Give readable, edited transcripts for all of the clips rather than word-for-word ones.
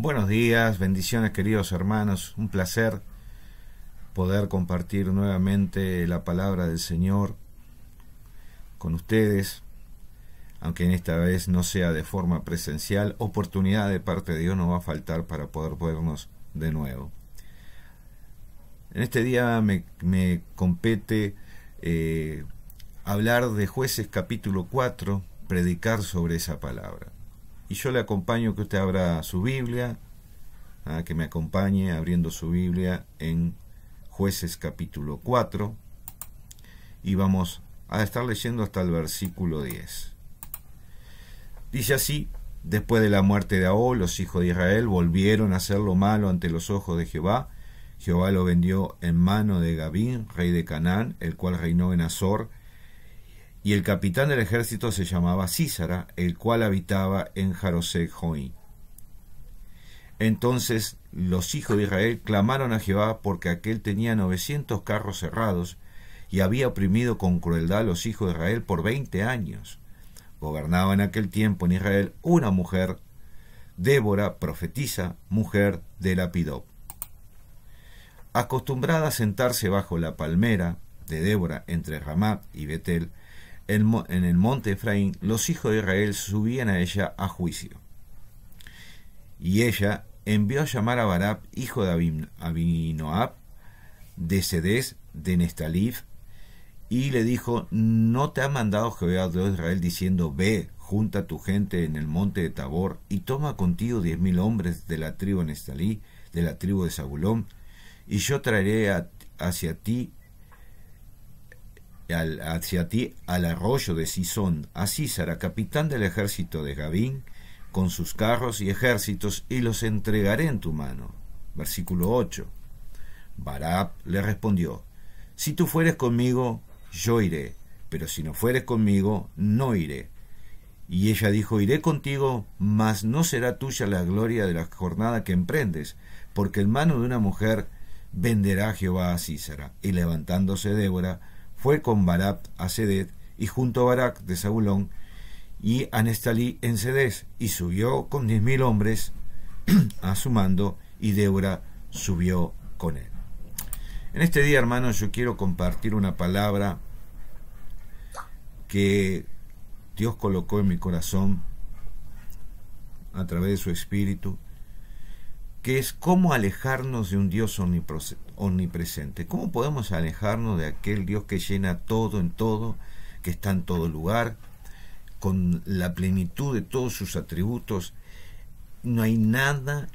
Buenos días, bendiciones queridos hermanos, un placer poder compartir nuevamente la palabra del Señor con ustedes, aunque en esta vez no sea de forma presencial. Oportunidad de parte de Dios no va a faltar para poder vernos de nuevo. En este día me compete hablar de Jueces capítulo 4, predicar sobre esa palabra. Y yo le acompaño que usted abra su Biblia, que me acompañe abriendo su Biblia en Jueces capítulo 4, y vamos a estar leyendo hasta el versículo 10. Dice así: después de la muerte de Ahol, los hijos de Israel volvieron a hacer lo malo ante los ojos de Jehová. Jehová lo vendió en mano de Gabín, rey de Canaán, el cual reinó en Azor, y el capitán del ejército se llamaba Sísara, el cual habitaba en Jaroseg-Joí. Entonces los hijos de Israel clamaron a Jehová porque aquél tenía 900 carros cerrados y había oprimido con crueldad a los hijos de Israel por 20 años. Gobernaba en aquel tiempo en Israel una mujer, Débora, profetisa, mujer de Lapidob. Acostumbrada a sentarse bajo la palmera de Débora entre Ramat y Betel, en el monte Efraín, los hijos de Israel subían a ella a juicio. Y ella envió a llamar a Barab, hijo de Abinoab, de Sedés, de Nestalif, y le dijo: ¿no te ha mandado Jehová Dios de Israel diciendo: ve, junta tu gente en el monte de Tabor, y toma contigo 10,000 hombres de la tribu de Nestalí, de la tribu de Zabulón, y yo traeré hacia ti al arroyo de Sisón a Sísara, capitán del ejército de Gabín, con sus carros y ejércitos, y los entregaré en tu mano? Versículo 8. Barab le respondió: si tú fueres conmigo, yo iré, pero si no fueres conmigo, no iré. Y ella dijo: iré contigo, mas no será tuya la gloria de la jornada que emprendes, porque en mano de una mujer venderá Jehová a Sísara. Y levantándose Débora, fue con Barab a Sedet, y junto a Barak de Zabulón, y a Nestalí en Sedés, y subió con 10,000 hombres a su mando, y Débora subió con él. En este día, hermanos, yo quiero compartir una palabra que Dios colocó en mi corazón a través de su Espíritu, que es cómo alejarnos de un Dios omnipresente. ¿Cómo podemos alejarnos de aquel Dios que llena todo en todo, que está en todo lugar, con la plenitud de todos sus atributos? No hay nada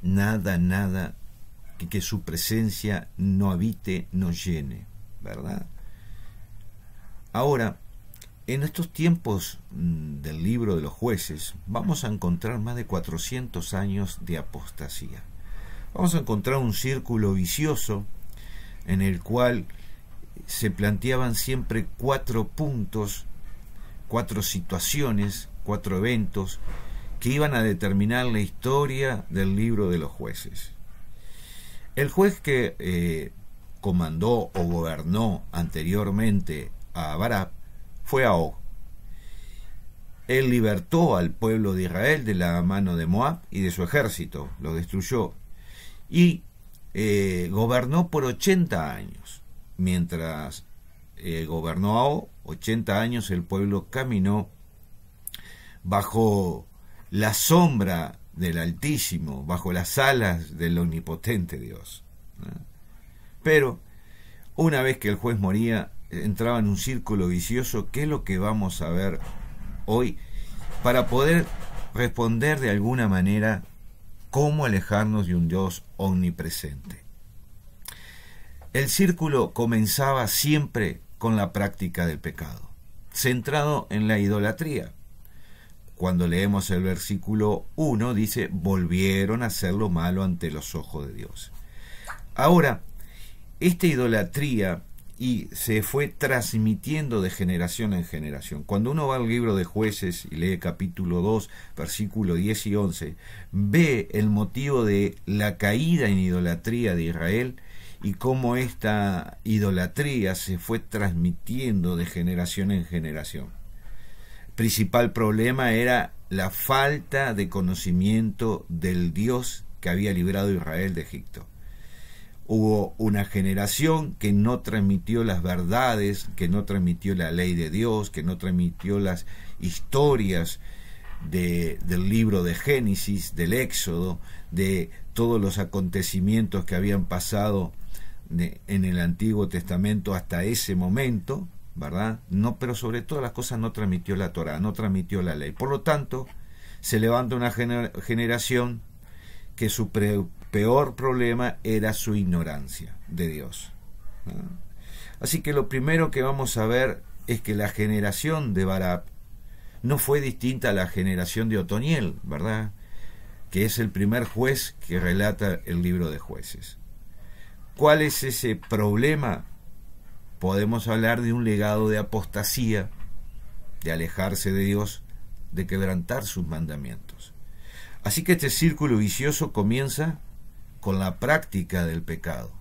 que su presencia no habite, no llene, ¿verdad? Ahora, en estos tiempos del libro de los Jueces, vamos a encontrar más de 400 años de apostasía. Vamos a encontrar un círculo vicioso en el cual se planteaban siempre 4 puntos, 4 situaciones, 4 eventos que iban a determinar la historia del libro de los Jueces. El juez que comandó o gobernó anteriormente a Barab fue Og. Él libertó al pueblo de Israel de la mano de Moab y de su ejército, lo destruyó, y gobernó por 80 años. Mientras gobernó a Og, 80 años, el pueblo caminó bajo la sombra del Altísimo, bajo las alas del omnipotente Dios. Pero una vez que el juez moría, entraba en un círculo vicioso, que es lo que vamos a ver hoy, para poder responder de alguna manera cómo alejarnos de un Dios omnipresente. El círculo comenzaba siempre con la práctica del pecado, centrado en la idolatría. Cuando leemos el versículo 1, dice: volvieron a hacer lo malo ante los ojos de Dios. Ahora, esta idolatría se fue transmitiendo de generación en generación. Cuando uno va al libro de Jueces y lee capítulo 2, versículo 10 y 11, ve el motivo de la caída en idolatría de Israel y cómo esta idolatría se fue transmitiendo de generación en generación. Principal problema era la falta de conocimiento del Dios que había librado a Israel de Egipto. Hubo una generación que no transmitió las verdades, que no transmitió la ley de Dios, que no transmitió las historias del libro de Génesis, del Éxodo, de todos los acontecimientos que habían pasado en el Antiguo Testamento hasta ese momento, ¿verdad? No, pero sobre todas las cosas no transmitió la Torá, no transmitió la ley. Por lo tanto, se levanta una generación que su peor problema era su ignorancia de Dios, ¿no? Así que lo primero que vamos a ver es que la generación de Barab no fue distinta a la generación de Otoniel, ¿verdad?, que es el primer juez que relata el libro de Jueces. ¿Cuál es ese problema? Podemos hablar de un legado de apostasía, de alejarse de Dios, de quebrantar sus mandamientos. Así que este círculo vicioso comienza con la práctica del pecado,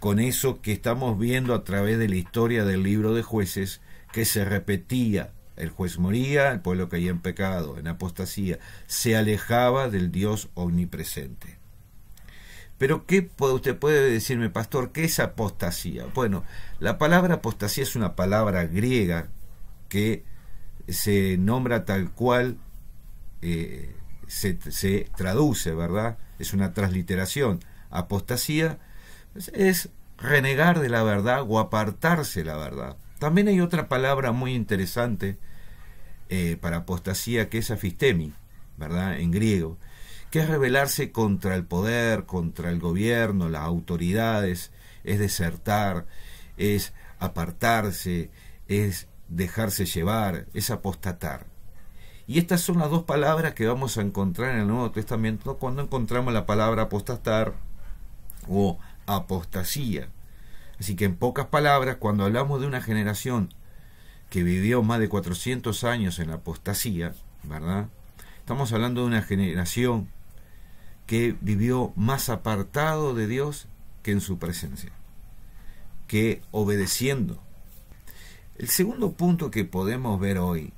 con eso que estamos viendo a través de la historia del libro de Jueces, que se repetía. El juez moría, el pueblo caía en pecado, en apostasía, se alejaba del Dios omnipresente. Pero ¿qué usted puede decirme, pastor? ¿Qué es apostasía? Bueno, la palabra apostasía es una palabra griega que se nombra tal cual se traduce, ¿verdad? Es una transliteración. Apostasía es renegar de la verdad o apartarse de la verdad. También hay otra palabra muy interesante para apostasía, que es afistemi, ¿verdad?, en griego, que es rebelarse contra el poder, contra el gobierno, las autoridades, es desertar, es apartarse, es dejarse llevar, es apostatar. Y estas son las dos palabras que vamos a encontrar en el Nuevo Testamento cuando encontramos la palabra apostatar o apostasía. Así que en pocas palabras, cuando hablamos de una generación que vivió más de 400 años en apostasía, ¿verdad?, estamos hablando de una generación que vivió más apartado de Dios que en su presencia, que obedeciendo. El segundo punto que podemos ver hoy,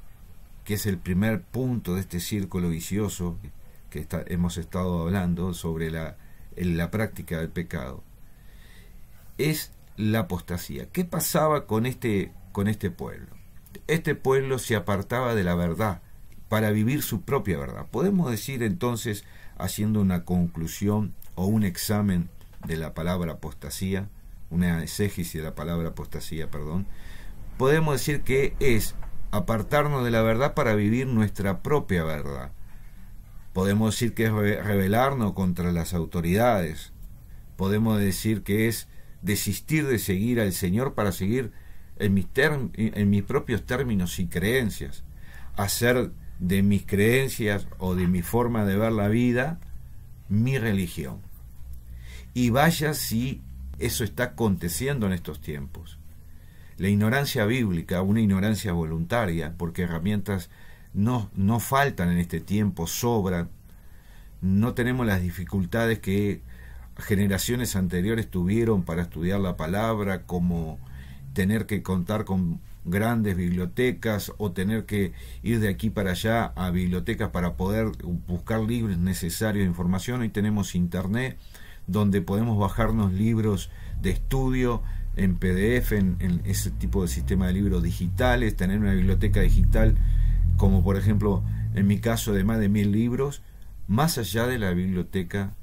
que es el primer punto de este círculo vicioso que hemos estado hablando sobre la práctica del pecado, es la apostasía. ¿Qué pasaba con este pueblo? Este pueblo se apartaba de la verdad para vivir su propia verdad. Podemos decir entonces, haciendo una conclusión o un examen de la palabra apostasía, una exégesis de la palabra apostasía, podemos decir que es apartarnos de la verdad para vivir nuestra propia verdad. Podemos decir que es rebelarnos contra las autoridades. Podemos decir que es desistir de seguir al Señor para seguir en mis propios términos y creencias, hacer de mis creencias o de mi forma de ver la vida mi religión. Y vaya si eso está aconteciendo en estos tiempos. La ignorancia bíblica, una ignorancia voluntaria, porque herramientas no faltan en este tiempo, sobran. No tenemos las dificultades que generaciones anteriores tuvieron para estudiar la palabra, como tener que contar con grandes bibliotecas o tener que ir de aquí para allá a bibliotecas para poder buscar libros necesarios de información. Hoy tenemos internet donde podemos bajarnos libros de estudio en PDF, en ese tipo de sistema de libros digitales, tener una biblioteca digital como por ejemplo en mi caso de más de 1000 libros, más allá de la biblioteca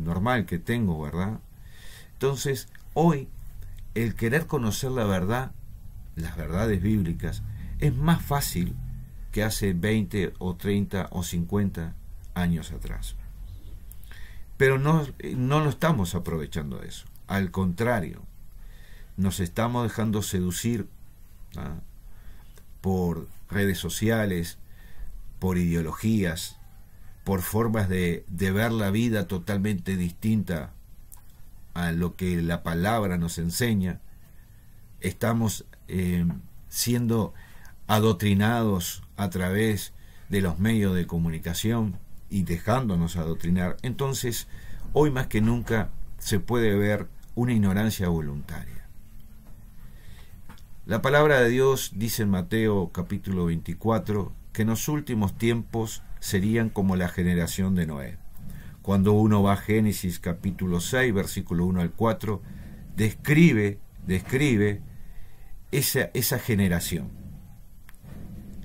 normal que tengo, ¿verdad? Entonces hoy el querer conocer la verdad, las verdades bíblicas, es más fácil que hace 20 o 30 o 50 años atrás. Pero no lo estamos aprovechando de eso. Al contrario, nos estamos dejando seducir, ¿ah?, por redes sociales, por ideologías, por formas de ver la vida totalmente distinta a lo que la palabra nos enseña. Estamos siendo adoctrinados a través de los medios de comunicación y dejándonos adoctrinar. Entonces, hoy más que nunca se puede ver una ignorancia voluntaria. La palabra de Dios dice en Mateo capítulo 24 que en los últimos tiempos serían como la generación de Noé. Cuando uno va a Génesis capítulo 6, versículo 1 al 4, describe esa generación.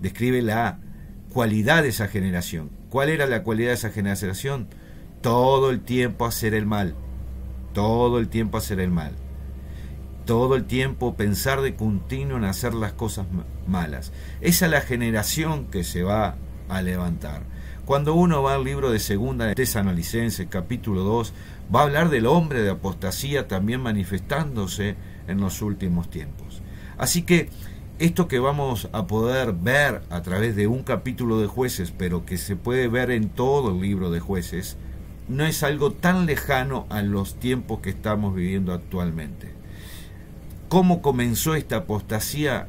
Describe la cualidad de esa generación. ¿Cuál era la cualidad de esa generación? Todo el tiempo hacer el mal. Todo el tiempo hacer el mal. Todo el tiempo pensar de continuo en hacer las cosas malas. Esa es la generación que se va a levantar. Cuando uno va al libro de Segunda de Tesalonicenses, capítulo 2, va a hablar del hombre de apostasía también manifestándose en los últimos tiempos. Así que esto que vamos a poder ver a través de un capítulo de Jueces, pero que se puede ver en todo el libro de Jueces, no es algo tan lejano a los tiempos que estamos viviendo actualmente. ¿Cómo comenzó esta apostasía?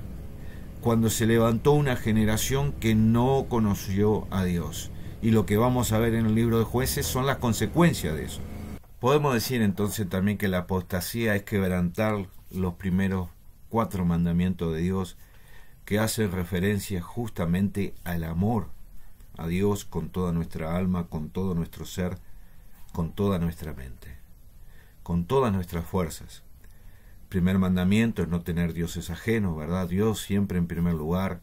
Cuando se levantó una generación que no conoció a Dios. Y lo que vamos a ver en el libro de Jueces son las consecuencias de eso. Podemos decir entonces también que la apostasía es quebrantar los primeros 4 mandamientos de Dios, que hacen referencia justamente al amor a Dios con toda nuestra alma, con todo nuestro ser, con toda nuestra mente, con todas nuestras fuerzas. Primer mandamiento es no tener dioses ajenos, ¿verdad? Dios siempre en primer lugar.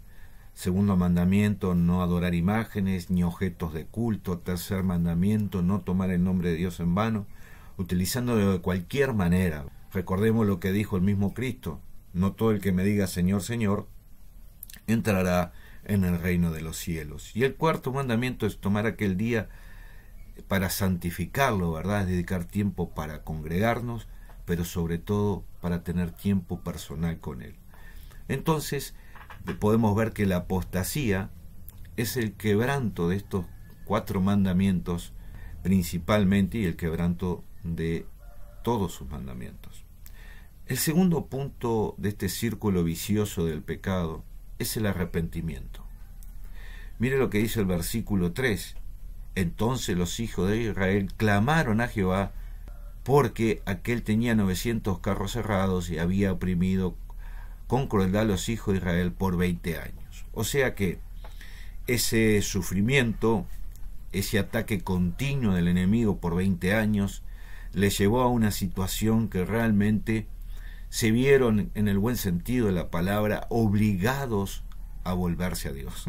Segundo mandamiento, no adorar imágenes ni objetos de culto. Tercer mandamiento, no tomar el nombre de Dios en vano, utilizándolo de cualquier manera. Recordemos lo que dijo el mismo Cristo: no todo el que me diga Señor, Señor, entrará en el reino de los cielos. Y el cuarto mandamiento es tomar aquel día para santificarlo, ¿verdad? Es dedicar tiempo para congregarnos, pero sobre todo para tener tiempo personal con Él. Entonces, podemos ver que la apostasía es el quebranto de estos 4 mandamientos principalmente, y el quebranto de todos sus mandamientos. El segundo punto de este círculo vicioso del pecado es el arrepentimiento. Mire lo que dice el versículo 3. Entonces los hijos de Israel clamaron a Jehová, porque aquel tenía 900 carros cerrados y había oprimido con crueldad a los hijos de Israel por 20 años. O sea que ese sufrimiento, ese ataque continuo del enemigo por 20 años, le llevó a una situación que realmente se vieron, en el buen sentido de la palabra, obligados a volverse a Dios.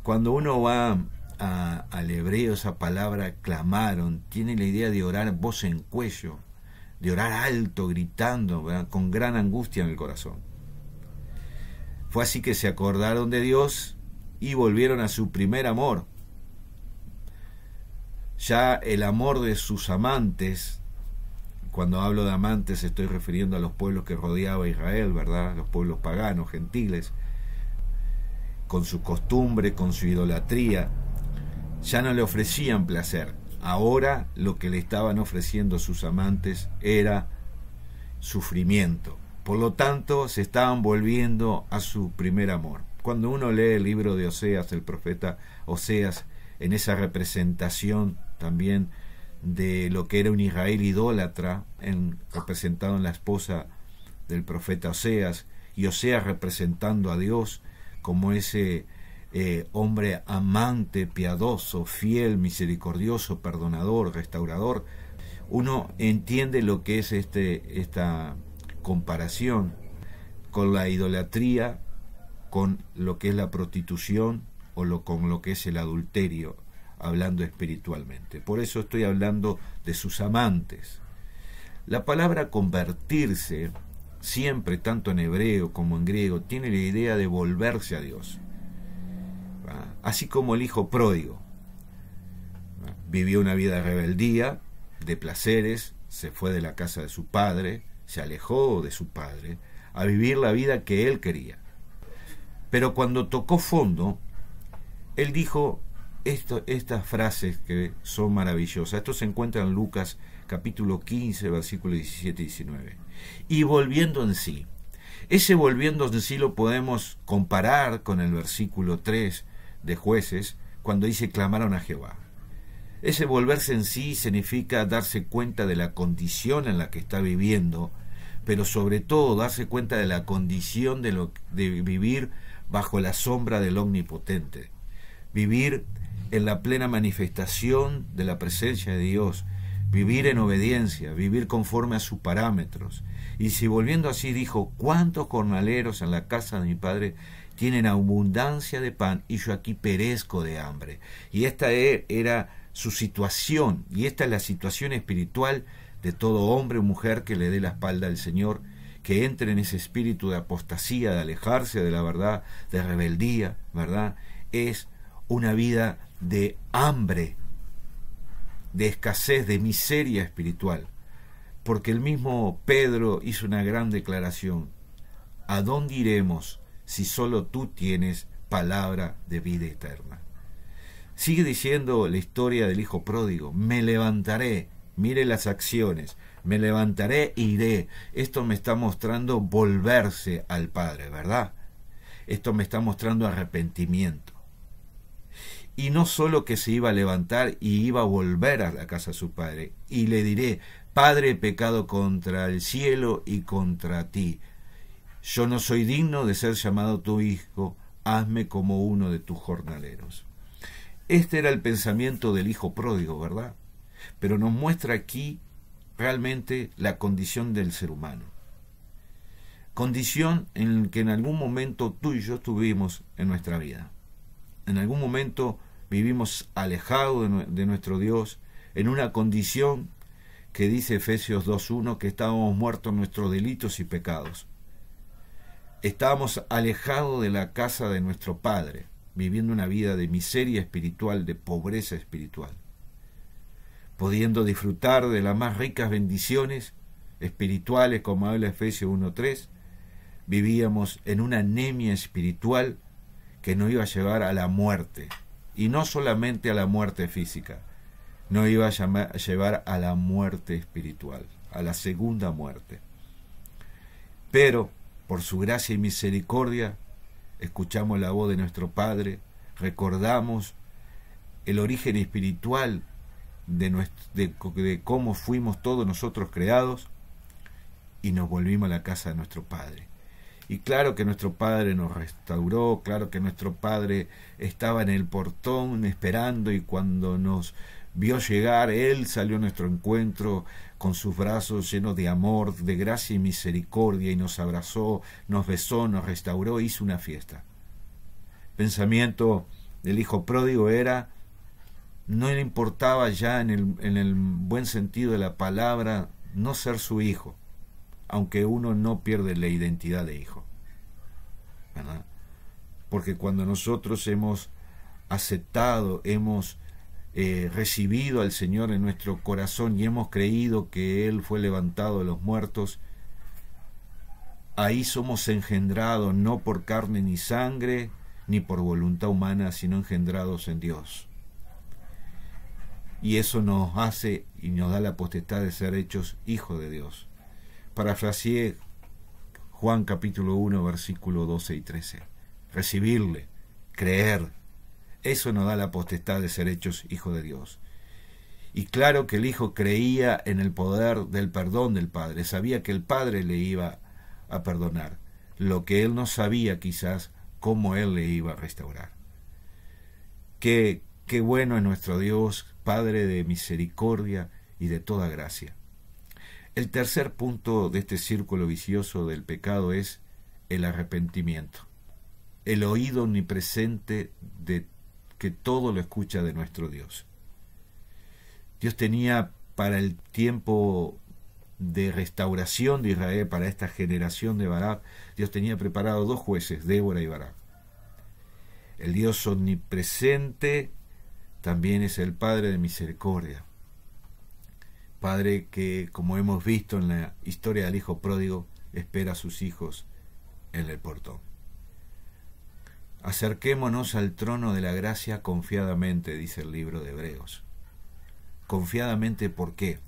Cuando uno va al hebreo, esa palabra clamaron, tiene la idea de orar voz en cuello, de orar alto, gritando, ¿verdad?, con gran angustia en el corazón. Fue así que se acordaron de Dios y volvieron a su primer amor. Ya el amor de sus amantes, cuando hablo de amantes estoy refiriendo a los pueblos que rodeaba a Israel, ¿verdad?, los pueblos paganos, gentiles, con su costumbre, con su idolatría, ya no le ofrecían placer. Ahora lo que le estaban ofreciendo sus amantes era sufrimiento. Por lo tanto, se estaban volviendo a su primer amor. Cuando uno lee el libro de Oseas, el profeta Oseas, en esa representación también de lo que era un Israel idólatra, representado en la esposa del profeta Oseas, y Oseas representando a Dios como ese hombre amante, piadoso, fiel, misericordioso, perdonador, restaurador, uno entiende lo que es esta comparación con la idolatría, con lo que es la prostitución con lo que es el adulterio, hablando espiritualmente. Por eso estoy hablando de sus amantes. La palabra convertirse, siempre, tanto en hebreo como en griego, tiene la idea de volverse a Dios. Así como el hijo pródigo vivió una vida de rebeldía, de placeres, se fue de la casa de su padre, se alejó de su padre, a vivir la vida que él quería. Pero cuando tocó fondo, él dijo estas frases que son maravillosas. Esto se encuentra en Lucas capítulo 15, versículos 17 y 19. Y volviendo en sí. Ese volviendo en sí lo podemos comparar con el versículo 3 de Jueces, cuando dice clamaron a Jehová. Ese volverse en sí significa darse cuenta de la condición en la que está viviendo, pero sobre todo darse cuenta de la condición de vivir bajo la sombra del Omnipotente, vivir en la plena manifestación de la presencia de Dios, vivir en obediencia, vivir conforme a sus parámetros. Y si volviendo así dijo, ¿cuántos jornaleros en la casa de mi padre tienen abundancia de pan y yo aquí perezco de hambre? Y esta era su situación, y esta es la situación espiritual de todo hombre o mujer que le dé la espalda al Señor, que entre en ese espíritu de apostasía, de alejarse de la verdad, de rebeldía, ¿verdad? Es una vida de hambre, de escasez, de miseria espiritual. Porque el mismo Pedro hizo una gran declaración: ¿a dónde iremos si solo tú tienes palabra de vida eterna? Sigue diciendo la historia del hijo pródigo: me levantaré, mire las acciones, me levantaré e iré. Esto me está mostrando volverse al Padre, ¿verdad? Esto me está mostrando arrepentimiento. Y no solo que se iba a levantar y iba a volver a la casa de su padre, y le diré: Padre, he pecado contra el cielo y contra ti. Yo no soy digno de ser llamado tu hijo, hazme como uno de tus jornaleros. Este era el pensamiento del hijo pródigo, ¿verdad? Pero nos muestra aquí realmente la condición del ser humano. Condición en que en algún momento tú y yo estuvimos en nuestra vida. En algún momento vivimos alejados de nuestro Dios, en una condición que dice Efesios 2:1 que estábamos muertos en nuestros delitos y pecados. Estábamos alejados de la casa de nuestro Padre, viviendo una vida de miseria espiritual, de pobreza espiritual, pudiendo disfrutar de las más ricas bendiciones espirituales, como habla Efesios 1:3, vivíamos en una anemia espiritual que nos iba a llevar a la muerte, y no solamente a la muerte física, nos iba a llevar a la muerte espiritual, a la segunda muerte. Pero, por su gracia y misericordia, escuchamos la voz de nuestro Padre, recordamos el origen espiritual de cómo fuimos todos nosotros creados, y nos volvimos a la casa de nuestro Padre. Y claro que nuestro Padre nos restauró, claro que nuestro Padre estaba en el portón esperando, y cuando nos vio llegar, Él salió a nuestro encuentro con sus brazos llenos de amor, de gracia y misericordia, y nos abrazó, nos besó, nos restauró, hizo una fiesta. Pensamiento del hijo pródigo era: no le importaba ya en el buen sentido de la palabra no ser su hijo, aunque uno no pierde la identidad de hijo, ¿verdad? Porque cuando nosotros hemos aceptado, hemos recibido al Señor en nuestro corazón y hemos creído que Él fue levantado de los muertos, ahí somos engendrados no por carne ni sangre, ni por voluntad humana, sino engendrados en Dios. Y eso nos hace y nos da la potestad de ser hechos hijos de Dios. Parafraseé Juan capítulo 1, versículo 12 y 13. Recibirle, creer, eso nos da la potestad de ser hechos hijos de Dios. Y claro que el hijo creía en el poder del perdón del Padre, sabía que el Padre le iba a perdonar, lo que él no sabía quizás cómo él le iba a restaurar. Qué bueno es nuestro Dios, Padre de misericordia y de toda gracia. El tercer punto de este círculo vicioso del pecado es el arrepentimiento, el oído omnipresente que todo lo escucha de nuestro Dios. Dios tenía para el tiempo de restauración de Israel, para esta generación de Barak, Dios tenía preparado 2 jueces, Débora y Barak. El Dios omnipresente también es el Padre de misericordia. Padre que, como hemos visto en la historia del hijo pródigo, espera a sus hijos en el portón. Acerquémonos al trono de la gracia confiadamente, dice el libro de Hebreos. Confiadamente, ¿por qué?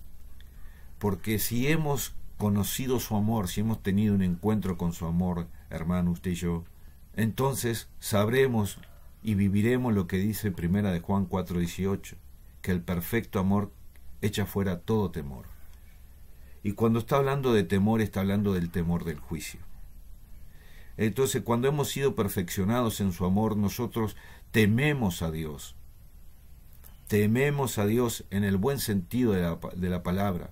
Porque si hemos conocido su amor, si hemos tenido un encuentro con su amor, hermano, usted y yo, entonces sabremos y viviremos lo que dice Primera de Juan 4:18, que el perfecto amor echa fuera todo temor. Y cuando está hablando de temor, está hablando del temor del juicio. Entonces, cuando hemos sido perfeccionados en su amor, nosotros tememos a Dios. Tememos a Dios en el buen sentido de la palabra,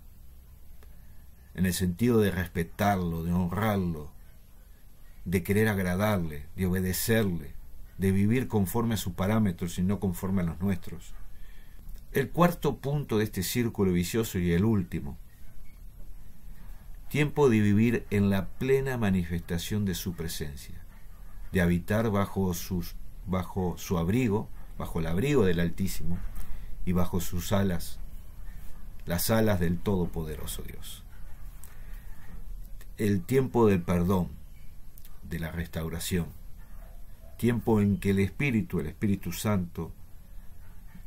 en el sentido de respetarlo, de honrarlo, de querer agradarle, de obedecerle, de vivir conforme a sus parámetros y no conforme a los nuestros. El cuarto punto de este círculo vicioso y el último: tiempo de vivir en la plena manifestación de su presencia, de habitar bajo su abrigo, bajo el abrigo del Altísimo y bajo sus alas, las alas del Todopoderoso Dios. El tiempo del perdón, de la restauración, tiempo en que el Espíritu Santo,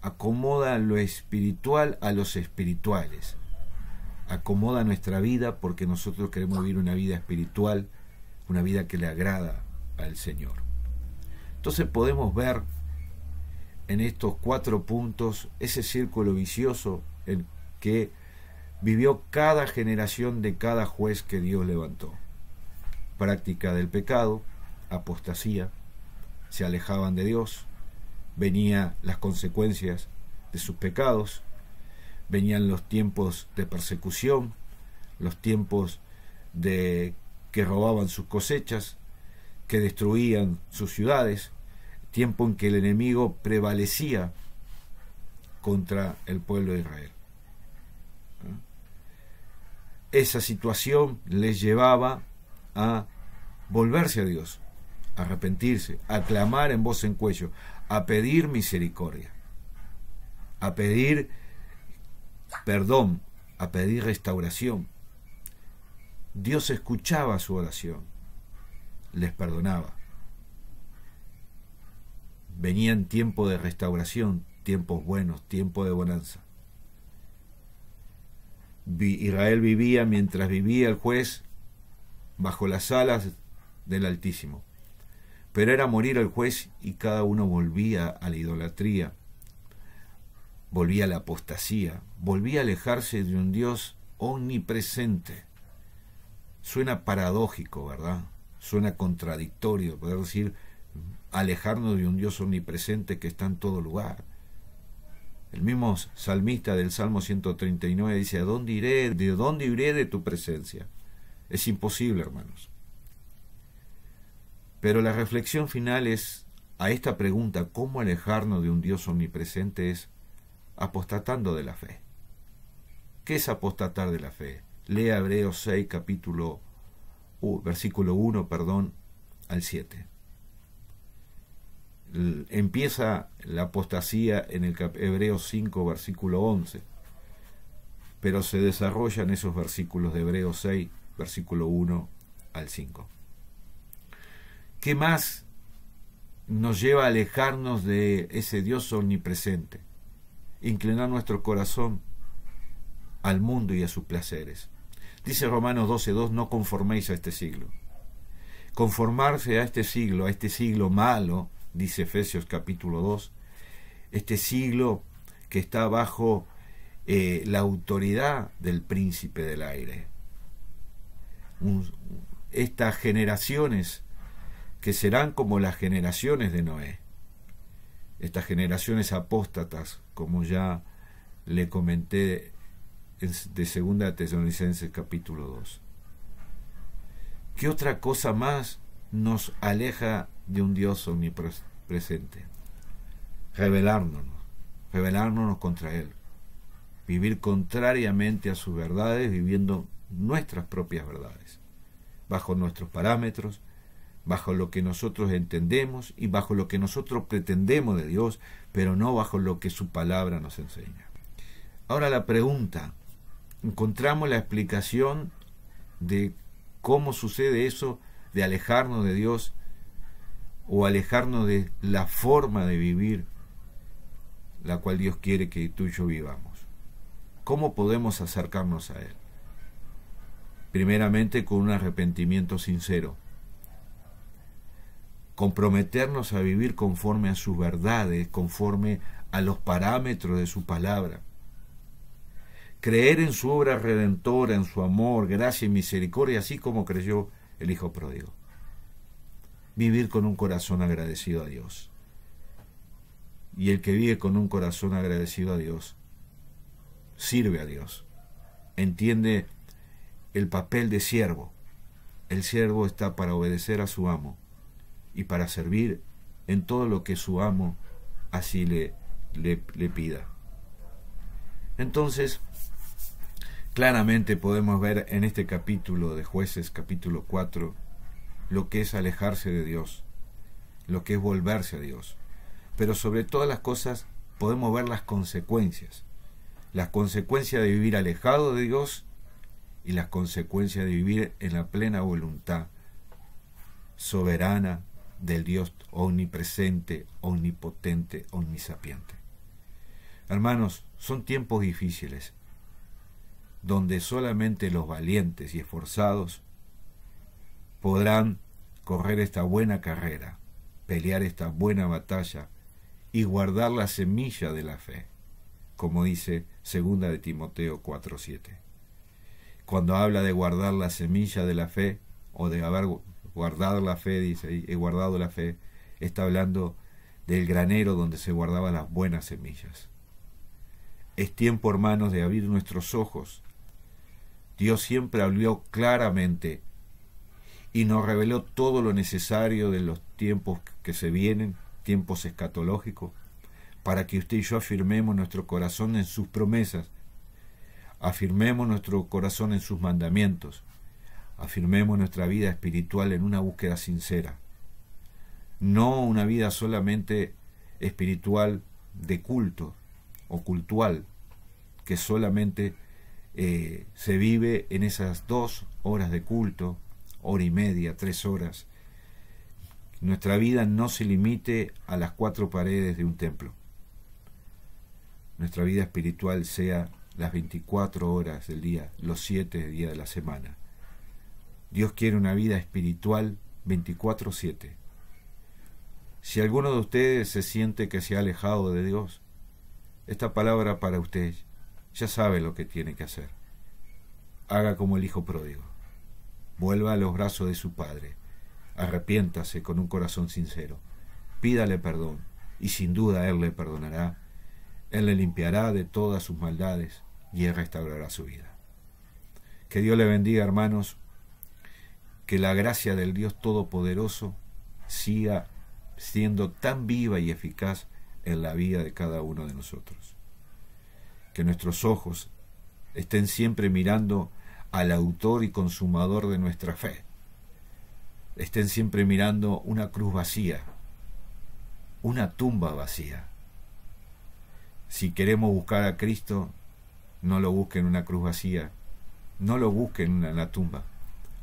acomoda lo espiritual a los espirituales, acomoda nuestra vida porque nosotros queremos vivir una vida espiritual, una vida que le agrada al Señor. Entonces podemos ver en estos 4 puntos ese círculo vicioso en que vivió cada generación de cada juez que Dios levantó. Práctica del pecado, apostasía, se alejaban de Dios, venían las consecuencias de sus pecados, venían los tiempos de persecución, los tiempos de que robaban sus cosechas, que destruían sus ciudades, tiempo en que el enemigo prevalecía contra el pueblo de Israel. Esa situación les llevaba a volverse a Dios, a arrepentirse, a clamar en voz en cuello, a pedir misericordia, a pedir perdón, a pedir restauración. Dios escuchaba su oración, les perdonaba. Venían tiempos de restauración, tiempos buenos, tiempos de bonanza. Israel vivía mientras vivía el juez bajo las alas del Altísimo. Pero era morir el juez y cada uno volvía a la idolatría, volvía a la apostasía, volvía a alejarse de un Dios omnipresente. Suena paradójico, ¿verdad? Suena contradictorio poder decir alejarnos de un Dios omnipresente que está en todo lugar. El mismo salmista del Salmo 139 dice: ¿a dónde iré? ¿De dónde iré de tu presencia? Es imposible, hermanos. Pero la reflexión final es a esta pregunta: ¿cómo alejarnos de un Dios omnipresente? Es apostatando de la fe. ¿Qué es apostatar de la fe? Lea Hebreos 6, versículo 1, al 7. Empieza la apostasía en el Hebreos 5, versículo 11, pero se desarrolla en esos versículos de Hebreos 6, versículo 1 al 5. ¿Qué más nos lleva a alejarnos de ese Dios omnipresente? Inclinar nuestro corazón al mundo y a sus placeres. Dice Romanos 12:2: no conforméis a este siglo. Conformarse a este siglo malo, dice Efesios capítulo 2, este siglo que está bajo la autoridad del príncipe del aire. Estas generaciones que serán como las generaciones de Noé, estas generaciones apóstatas, como ya le comenté de 2 Tesalonicenses capítulo 2. ¿Qué otra cosa más nos aleja de un Dios omnipresente? Rebelármonos contra Él, vivir contrariamente a sus verdades, viviendo nuestras propias verdades, bajo nuestros parámetros, bajo lo que nosotros entendemos y bajo lo que nosotros pretendemos de Dios, pero no bajo lo que su palabra nos enseña. Ahora la pregunta: ¿encontramos la explicación de cómo sucede eso de alejarnos de Dios o alejarnos de la forma de vivir la cual Dios quiere que tú y yo vivamos? ¿Cómo podemos acercarnos a Él? Primeramente con un arrepentimiento sincero, comprometernos a vivir conforme a sus verdades, conforme a los parámetros de su palabra, creer en su obra redentora, en su amor, gracia y misericordia, así como creyó el Hijo pródigo. vivir con un corazón agradecido a Dios. Y el que vive con un corazón agradecido a Dios, sirve a Dios, entiende el papel de siervo. El siervo está para obedecer a su amo y para servir en todo lo que su amo así le pida. Entonces, claramente podemos ver en este capítulo de Jueces, capítulo 4, lo que es alejarse de Dios, lo que es volverse a Dios. Pero sobre todas las cosas podemos ver las consecuencias de vivir alejado de Dios y las consecuencias de vivir en la plena voluntad soberana del Dios omnipresente, omnipotente, omnisapiente. Hermanos, son tiempos difíciles, donde solamente los valientes y esforzados podrán correr esta buena carrera, pelear esta buena batalla y guardar la semilla de la fe, como dice 2 de Timoteo 4:7. Cuando habla de guardar la semilla de la fe, o de haber guardado la fe, dice, he guardado la fe, está hablando del granero donde se guardaban las buenas semillas. Es tiempo, hermanos, de abrir nuestros ojos. Dios siempre habló claramente y nos reveló todo lo necesario de los tiempos que se vienen, tiempos escatológicos, para que usted y yo afirmemos nuestro corazón en sus promesas, afirmemos nuestro corazón en sus mandamientos, afirmemos nuestra vida espiritual en una búsqueda sincera, no una vida solamente espiritual de culto o cultual, que solamente se vive en esas 2 horas de culto, hora y media, 3 horas. Nuestra vida no se limite a las 4 paredes de un templo. Nuestra vida espiritual sea las 24 horas del día, los 7 días de la semana. Dios quiere una vida espiritual 24/7. Si alguno de ustedes se siente que se ha alejado de Dios, esta palabra para usted, ya sabe lo que tiene que hacer. Haga como el hijo pródigo. Vuelva a los brazos de su padre. Arrepiéntase con un corazón sincero. Pídale perdón y sin duda Él le perdonará. Él le limpiará de todas sus maldades y Él restaurará su vida. Que Dios le bendiga, hermanos. Que la gracia del Dios Todopoderoso siga siendo tan viva y eficaz en la vida de cada uno de nosotros. Que nuestros ojos estén siempre mirando al autor y consumador de nuestra fe. Estén siempre mirando una cruz vacía, una tumba vacía. Si queremos buscar a Cristo, no lo busquen en una cruz vacía, no lo busquen en la tumba.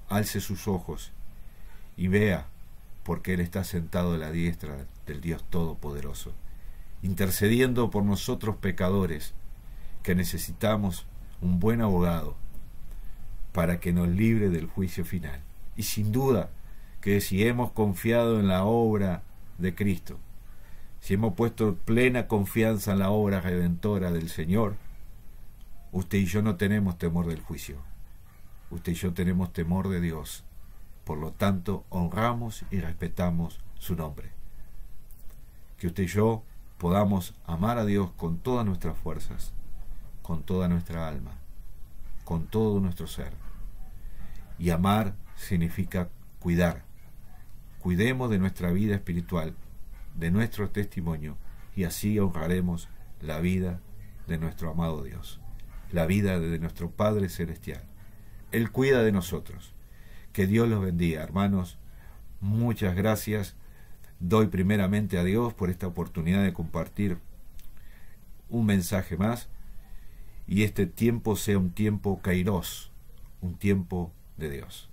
Alce sus ojos y vea, porque Él está sentado a la diestra del Dios Todopoderoso, intercediendo por nosotros pecadores, que necesitamos un buen abogado para que nos libre del juicio final. Y sin duda que si hemos confiado en la obra de Cristo, si hemos puesto plena confianza en la obra redentora del Señor, usted y yo no tenemos temor del juicio. Usted y yo tenemos temor de Dios. Por lo tanto, honramos y respetamos su nombre. Que usted y yo podamos amar a Dios con todas nuestras fuerzas, con toda nuestra alma, con todo nuestro ser. Y amar significa cuidar. Cuidemos de nuestra vida espiritual, de nuestro testimonio, y así honraremos la vida de nuestro amado Dios, la vida de nuestro Padre Celestial. Él cuida de nosotros. Que Dios los bendiga, hermanos. Muchas gracias. Doy primeramente a Dios por esta oportunidad de compartir un mensaje más, y este tiempo sea un tiempo kairos, un tiempo de Dios.